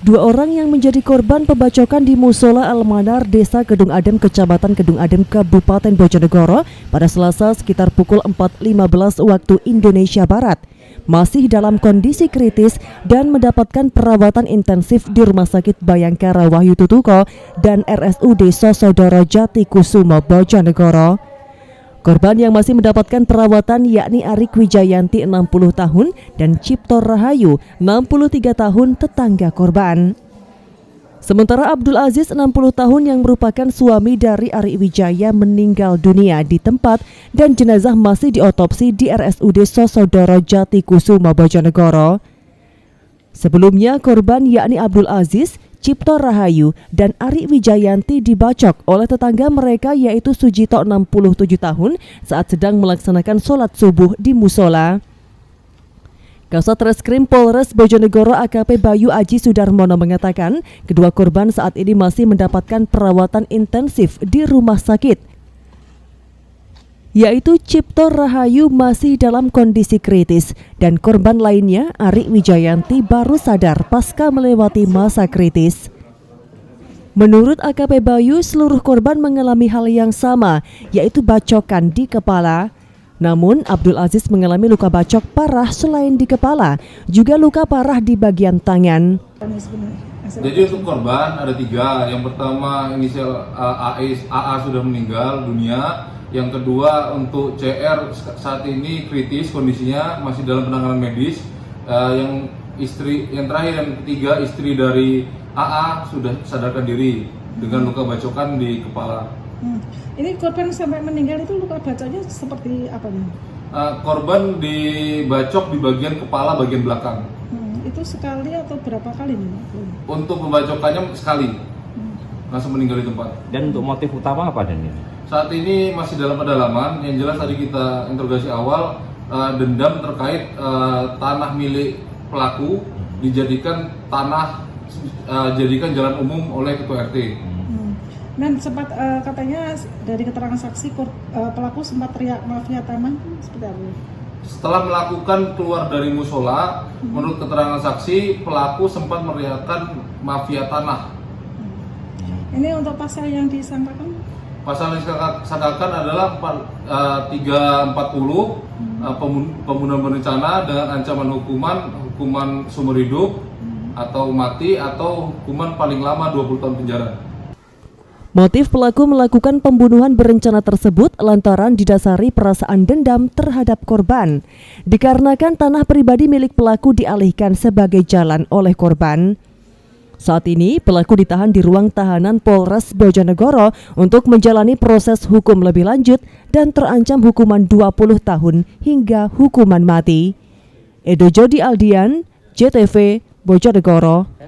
Dua orang yang menjadi korban pembacokan di Musola Al-Manar, Desa Kedung Adem, Kecamatan Kedung Adem, Kabupaten Bojonegoro pada Selasa sekitar pukul 4.15 waktu Indonesia Barat masih dalam kondisi kritis dan mendapatkan perawatan intensif di Rumah Sakit Bayangkara Wahyu Tutuko dan RSUD Sosodoro Jatikusumo Bojonegoro. Korban yang masih mendapatkan perawatan yakni Arik Wijayanti 60 tahun dan Cipto Rahayu 63 tahun tetangga korban. Sementara Abdul Aziz 60 tahun yang merupakan suami dari Arik Wijaya meninggal dunia di tempat dan jenazah masih diotopsi di RSUD Sosodoro Jatikusumo Bojonegoro. Sebelumnya korban yakni Abdul Aziz, Cipto Rahayu dan Arik Wijayanti dibacok oleh tetangga mereka yaitu Sujito 67 tahun saat sedang melaksanakan sholat subuh di musola. Kasat Reskrim Polres Bojonegoro AKP Bayu Aji Sudarmono mengatakan kedua korban saat ini masih mendapatkan perawatan intensif di rumah sakit, yaitu Cipto Rahayu masih dalam kondisi kritis dan korban lainnya Arik Wijayanti baru sadar pasca melewati masa kritis. Menurut AKP Bayu, seluruh korban mengalami hal yang sama, yaitu bacokan di kepala. Namun Abdul Aziz mengalami luka bacok parah selain di kepala, juga luka parah di bagian tangan. Jadi untuk korban ada 3. Yang pertama inisial AA sudah meninggal dunia. Yang kedua untuk CR saat ini kritis kondisinya, masih dalam penanganan medis. Yang terakhir yang ketiga istri dari AA sudah sadarkan diri dengan luka bacokan di kepala. Ini korban sampai meninggal itu luka bacoknya seperti apa nih? Korban dibacok di bagian kepala bagian belakang. Itu sekali atau berapa kali nih? Untuk pembacokannya sekali, langsung meninggal di tempat. Dan untuk motif utama apa dan ini? Saat ini masih dalam pendalaman. Yang jelas tadi kita interogasi awal dendam terkait tanah milik pelaku dijadikan jadikan jalan umum oleh ketua RT. Dan sempat katanya dari keterangan saksi pelaku sempat teriak mafia tanah seperti apa? Setelah melakukan keluar dari musola, menurut keterangan saksi pelaku sempat meneriakkan mafia tanah. Ini untuk pasal yang disangkakan? Pasal yang disangkakan adalah 340 pembunuhan berencana dengan ancaman hukuman seumur hidup atau mati atau hukuman paling lama 20 tahun penjara. Motif pelaku melakukan pembunuhan berencana tersebut lantaran didasari perasaan dendam terhadap korban, dikarenakan tanah pribadi milik pelaku dialihkan sebagai jalan oleh korban. Saat ini pelaku ditahan di ruang tahanan Polres Bojonegoro untuk menjalani proses hukum lebih lanjut dan terancam hukuman 20 tahun hingga hukuman mati. Edo Jody Aldian, JTV, Bojonegoro.